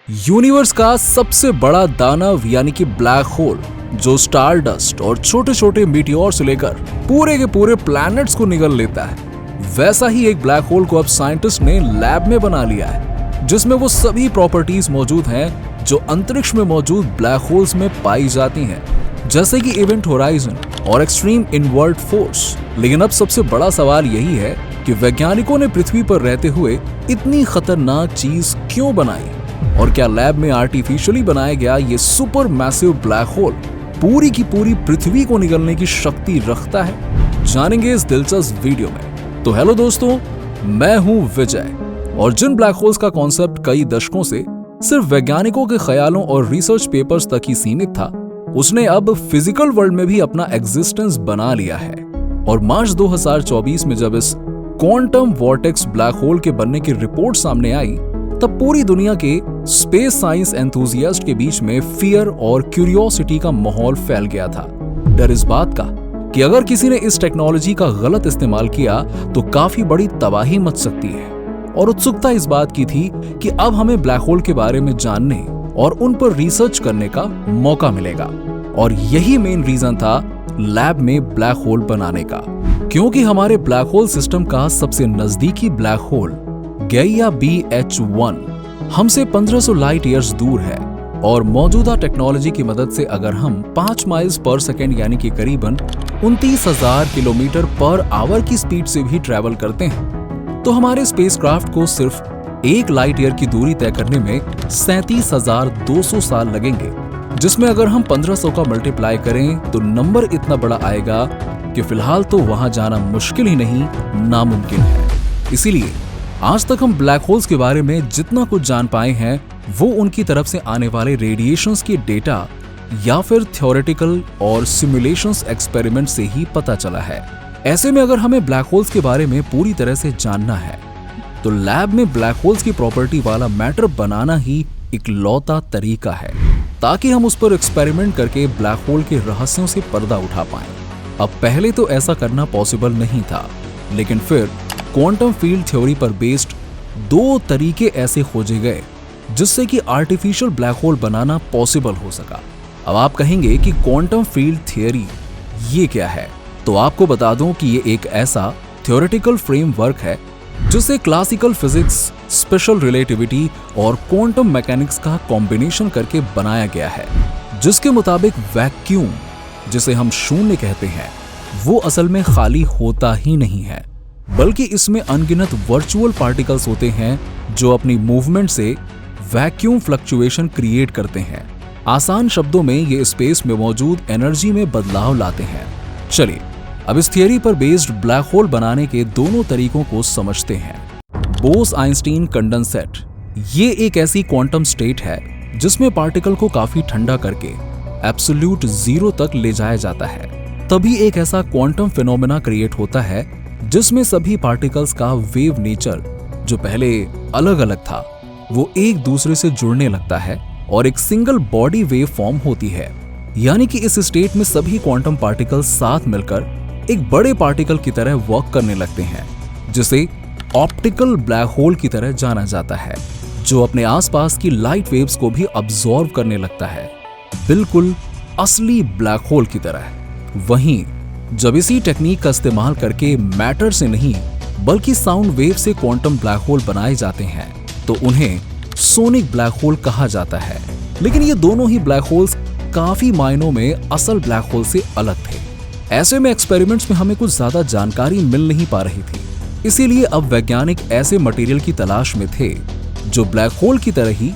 Universe का सबसे बड़ा दानव यानी कि ब्लैक होल, जो स्टार डस्ट और छोटे छोटे मीटियोर से लेकर पूरे के पूरे प्लैनेट्स को निगल लेता है, वैसा ही एक ब्लैक होल को अब साइंटिस्ट ने लैब में बना लिया है, जिसमें वो सभी प्रॉपर्टीज मौजूद हैं जो अंतरिक्ष में मौजूद ब्लैक होल्स में पाई जाती हैं, जैसे कि इवेंट होराइजन और एक्सट्रीम इनवर्ट फोर्स। लेकिन अब सबसे बड़ा सवाल यही है कि वैज्ञानिकों ने पृथ्वी पर रहते हुए इतनी खतरनाक चीज क्यों बनाई, और क्या लैब में आर्टिफिशियली बनाया गया ये सुपर मैसिव ब्लैक होल पूरी की पूरी पृथ्वी को निगलने की शक्ति रखता है? जानेंगे इस दिलचस्प वीडियो में। तो हेलो दोस्तों, मैं हूं विजय, और जिन ब्लैक होल्स का कॉन्सेप्ट कई दशकों से सिर्फ वैज्ञानिकों के ख्यालों और रिसर्च पेपर्स तक ही सीमित था, उसने अब फिजिकल वर्ल्ड में भी अपना एग्जिस्टेंस बना लिया है। और मार्च 2024 में जब इस क्वांटम वॉर्टेक्स ब्लैक होल के बनने की रिपोर्ट सामने आई, तब पूरी दुनिया के स्पेस साइंस एंथुसियास्ट के बीच में फियर और क्यूरियोसिटी का माहौल फैल गया था। डर इस बात का कि अगर किसी ने इस टेक्नोलॉजी का गलत इस्तेमाल किया तो काफी बड़ी तबाही मच सकती है, और उत्सुकता इस बात की थी कि अब हमें ब्लैक होल के बारे में जानने और उन पर रिसर्च करने का मौका मिलेगा। और यही मेन रीजन था लैब में ब्लैक होल बनाने का, क्योंकि हमारे ब्लैक होल सिस्टम का सबसे नजदीकी ब्लैक होल गैया BH1 हमसे 1500 लाइट ईयर्स दूर है, और मौजूदा टेक्नोलॉजी की मदद से अगर हम 5 माइल्स पर सेकेंड यानी कि करीबन 29,000 किलोमीटर पर आवर की स्पीड से भी ट्रैवल करते हैं, तो हमारे स्पेसक्राफ्ट को सिर्फ 1 लाइट ईयर की दूरी तय करने में 37,200 साल लगेंगे, जिसमें अगर हम 1500 का मल्टीप्लाई करें तो नंबर इतना बड़ा आएगा कि फिलहाल तो वहां जाना मुश्किल ही नहीं, नामुमकिन है। इसीलिए आज तक हम ब्लैक होल्स के बारे में जितना कुछ जान पाए हैं, वो उनकी तरफ से आने वाले रेडिएशंस के डेटा या फिर थ्योरेटिकल और सिमुलेशंस एक्सपेरिमेंट से ही पता चला है। ऐसे में अगर हमें ब्लैक होल्स के बारे में पूरी तरह से जानना है, तो लैब में ब्लैक होल्स की प्रॉपर्टी वाला मैटर बनाना ही इकलौता तरीका है, ताकि हम उस पर एक्सपेरिमेंट करके ब्लैक होल के रहस्यों से पर्दा उठा पाएं। अब पहले तो ऐसा करना पॉसिबल नहीं था, लेकिन फिर क्वांटम फील्ड थ्योरी पर बेस्ड 2 तरीके ऐसे खोजे गए जिससे कि आर्टिफिशियल ब्लैक होल बनाना पॉसिबल हो सका। अब आप कहेंगे कि क्वांटम फील्ड थ्योरी ये क्या है, तो आपको बता दूं कि ये एक ऐसा थ्योरेटिकल फ्रेमवर्क है जिसे क्लासिकल फिजिक्स, स्पेशल रिलेटिविटी और क्वांटम मैकेनिक्स का कॉम्बिनेशन करके बनाया गया है, जिसके मुताबिक वैक्यूम, जिसे हम शून्य कहते हैं, वो असल में खाली होता ही नहीं है, बल्कि इसमें अनगिनत वर्चुअल पार्टिकल्स होते हैं जो अपनी मूवमेंट से वैक्यूम फ्लक्चुएशन क्रिएट करते हैं। आसान शब्दों में ये स्पेस में मौजूद एनर्जी में बदलाव लाते हैं। चलिए अब इस थियरी पर बेस्ड ब्लैक होल बनाने के दोनों तरीकों को समझते हैं। बोस-आइंस्टीन कंडेंसेट ये एक ऐसी क्वांटम स्टेट है जिसमें पार्टिकल को काफी ठंडा करके एब्सोल्यूट जीरो तक ले जाया जाता है। तभी एक ऐसा क्वांटम फिनोमेना क्रिएट होता है जिसमें सभी पार्टिकल्स का वेव नेचर, जो पहले अलग अलग था, वो एक दूसरे से जुड़ने लगता है और एक सिंगल बॉडी वेव फॉर्म होती है। यानी कि इस स्टेट में सभी क्वांटम पार्टिकल्स साथ मिलकर एक बड़े पार्टिकल की तरह वर्क करने लगते हैं, जिसे ऑप्टिकल ब्लैक होल की तरह जाना जाता है, जो अपने आसपास की लाइट वेव्स को भी अब्सॉर्ब करने लगता है, बिल्कुल असली ब्लैक होल की तरह। वहीं जब इसी टेक्निक का इस्तेमाल करके मैटर से नहीं बल्कि साउंड वेव से क्वांटम ब्लैक होल बनाए जाते हैं, तो उन्हें सोनिक ब्लैक होल कहा जाता है। लेकिन ये दोनों ही ब्लैक होल्स काफी मायनों में असल ब्लैक होल से अलग थे। ऐसे में एक्सपेरिमेंट्स में हमें कुछ ज्यादा जानकारी मिल नहीं पा रही थी, इसीलिए अब वैज्ञानिक ऐसे मटेरियल की तलाश में थे जो ब्लैक होल की तरह ही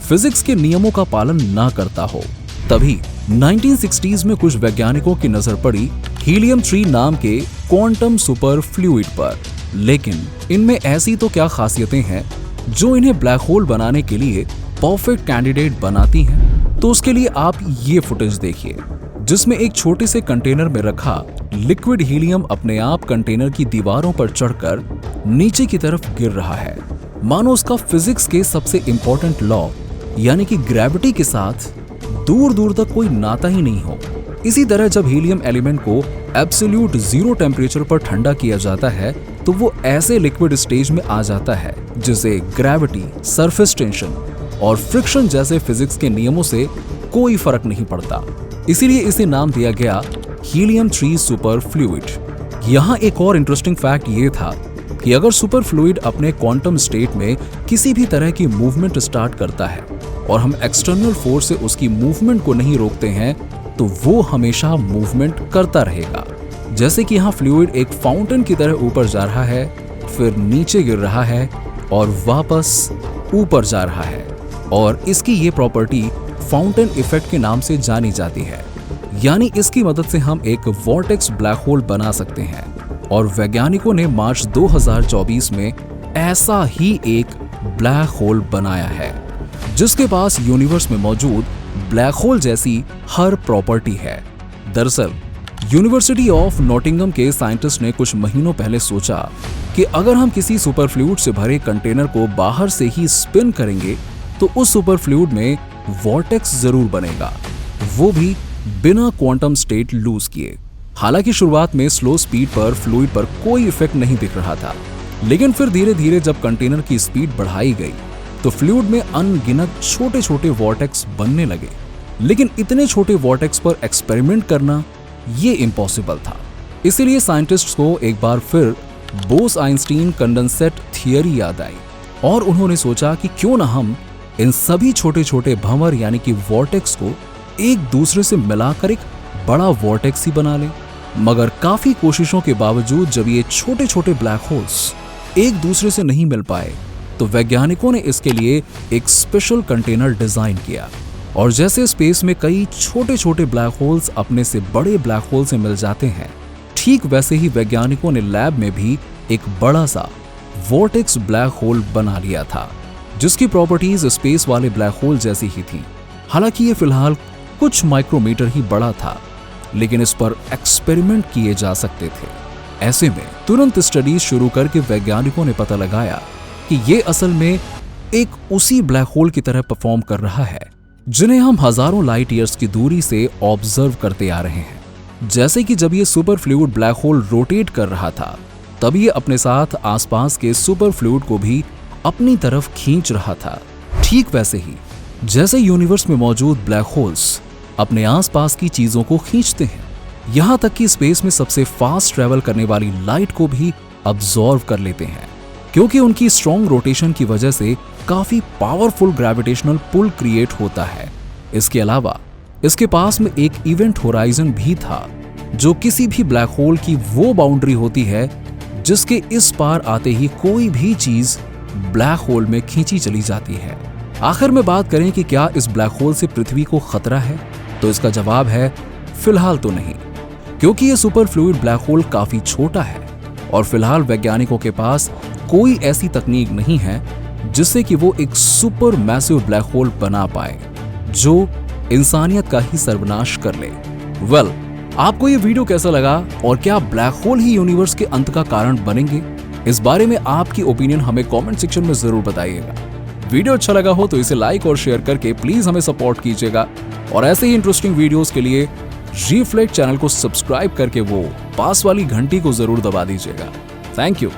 फिजिक्स के नियमों का पालन ना करता हो। तभी 1960s में कुछ वैज्ञानिकों की नजर पड़ी हीलियम-3 नाम के क्वांटम सुपर फ्लूइड पर। लेकिन इनमें ऐसी तो क्या खासियतें हैं जो इन्हें ब्लैक होल बनाने के लिए परफेक्ट कैंडिडेट बनाती हैं? तो उसके लिए आप ये फुटेज देखिए, जिसमें एक छोटे से कंटेनर में रखा लिक्विड हीलियम अपने आप कंटेनर की दीवारों पर चढ़कर नीचे की तरफ गिर रहा है, मानो उसका फिजिक्स के सबसे इंपॉर्टेंट लॉ यानी कि ग्रेविटी के साथ दूर दूर तक कोई नाता ही नहीं हो। इसी तरह जब हीलियम एलिमेंट को एब्सोल्यूट जीरो टेम्परेचर पर ठंडा किया जाता है, तो वो ऐसे लिक्विड स्टेज में आ जाता है जिसे ग्रेविटी, सरफेस टेंशन और फ्रिक्शन जैसे फिजिक्स के नियमों से कोई फर्क नहीं पड़ता। इसीलिए इसे नाम दिया गया हीलियम 3 सुपर फ्लूइड। यहाँ एक और इंटरेस्टिंग फैक्ट ये था कि अगर सुपर फ्लूइड अपने क्वांटम स्टेट में किसी भी तरह की मूवमेंट स्टार्ट करता है और हम एक्सटर्नल फोर्स से उसकी मूवमेंट को नहीं रोकते हैं तो वो हमेशा मूवमेंट करता रहेगा। जैसे कि यहाँ फ्लूइड एक फाउंटेन की तरह ऊपर जा रहा है, फिर नीचे गिर रहा है और वापस ऊपर जा रहा है, और इसकी ये प्रॉपर्टी फाउंटेन इफेक्ट के नाम से जानी जाती है। यानी इसकी मदद से हम एक वॉर्टेक्स ब्लैक होल बना सकते हैं, और वैज्ञानिकों ने मार्च 2024 में ऐसा ही एक ब्लैक होल बनाया है जिसके पास यूनिवर्स में मौजूद ब्लैक होल जैसी हर प्रॉपर्टी है। दरअसल यूनिवर्सिटी ऑफ नॉटिंगम के साइंटिस्ट ने कुछ महीनों पहले सोचा कि अगर हम किसी सुपर फ्लूइड से भरे कंटेनर को बाहर से ही स्पिन करेंगे तो उस सुपर फ्लूइड में वॉर्टेक्स जरूर बनेगा, वो भी बिना क्वांटम स्टेट लूज किए। हालांकि शुरुआत में स्लो स्पीड पर फ्लूइड पर कोई इफेक्ट नहीं दिख रहा था, लेकिन फिर धीरे धीरे जब कंटेनर की स्पीड बढ़ाई गई तो फ्लूइड में अनगिनत छोटे छोटे वॉर्टेक्स बनने लगे। लेकिन इतने छोटे वॉर्टेक्स पर एक्सपेरिमेंट करना ये इम्पॉसिबल था। इसीलिए साइंटिस्ट्स को एक बार फिर बोस-आइंस्टीन कंडेंसेट थियरी याद आई और उन्होंने सोचा कि क्यों ना हम इन सभी छोटे छोटे भंवर यानी कि वॉर्टेक्स को एक दूसरे से मिलाकर एक बड़ा वॉर्टेक्स ही बना लें। मगर काफी कोशिशों के बावजूद जब ये छोटे छोटे ब्लैक होल्स एक दूसरे से नहीं मिल पाए तो वैज्ञानिकों ने इसके लिए एक स्पेशल कंटेनर डिजाइन किया, और जैसे स्पेस में कई छोटे छोटे ब्लैक होल्स अपने से बड़े ब्लैक होल से मिल जाते हैं, ठीक वैसे ही वैज्ञानिकों ने लैब में भी एक बड़ा सा वॉर्टेक्स ब्लैक होल बना लिया था जिसकी प्रॉपर्टीज स्पेस वाले ब्लैक होल जैसी ही थी। हालांकि ये फिलहाल कुछ माइक्रोमीटर ही बड़ा था, लेकिन इस पर एक्सपेरिमेंट किए जा सकते थे। ऐसे में तुरंत स्टडीज शुरू करके वैज्ञानिकों ने पता लगाया कि ये असल में एक उसी ब्लैक होल की तरह परफॉर्म कर रहा है जिन्हें हम हजारों लाइट ईयर्स की दूरी से ऑब्जर्व करते आ रहे हैं। जैसे कि जब ये super fluid black hole rotate कर रहा था तब ये अपने साथ आसपास के सुपर फ्लूइड को भी अपनी तरफ खींच रहा था। ठीक वैसे ही जैसे यूनिवर्स में मौजूद ब्लैक होल्स अपने आसपास की चीजों को खींचते हैं, यहां तक कि स्पेस में सबसे फास्ट ट्रेवल करने वाली लाइट को भी अब्सॉर्ब कर लेते हैं, क्योंकि उनकी स्ट्रॉन्ग रोटेशन की वजह से काफी पावरफुल ग्रेविटेशनल पुल क्रिएट होता है। इसके अलावा इसके पास में एक इवेंट होराइजन भी था जो किसी भी ब्लैक होल की वो बाउंड्री होती है जिसके इस पार आते ही कोई भी चीज ब्लैक होल में खींची चली जाती है। आखिर में बात करें कि क्या इस ब्लैक होल से पृथ्वी को खतरा है, तो इसका जवाब है फिलहाल तो नहीं, क्योंकि ये सुपर फ्लूइड ब्लैक होल काफी छोटा है और फिलहाल वैज्ञानिकों के पास कोई ऐसी तकनीक नहीं है जिससे कि वो एक सुपर मैसिव ब्लैक होल बना पाए जो इंसानियत का ही सर्वनाश कर ले। वेल, आपको ये वीडियो कैसा लगा और क्या ब्लैक होल ही यूनिवर्स के अंत का कारण बनेंगे? इस बारे में आपकी ओपिनियन हमें कमेंट सेक्शन में जरूर बताइएगा। वीडियो अच्छा लगा हो तो इसे लाइक और शेयर करके प्लीज हमें सपोर्ट कीजिएगा, और ऐसे ही इंटरेस्टिंग वीडियोस के लिए रिफ्लेक्ट चैनल को सब्सक्राइब करके वो पास वाली घंटी को जरूर दबा दीजिएगा। Thank you.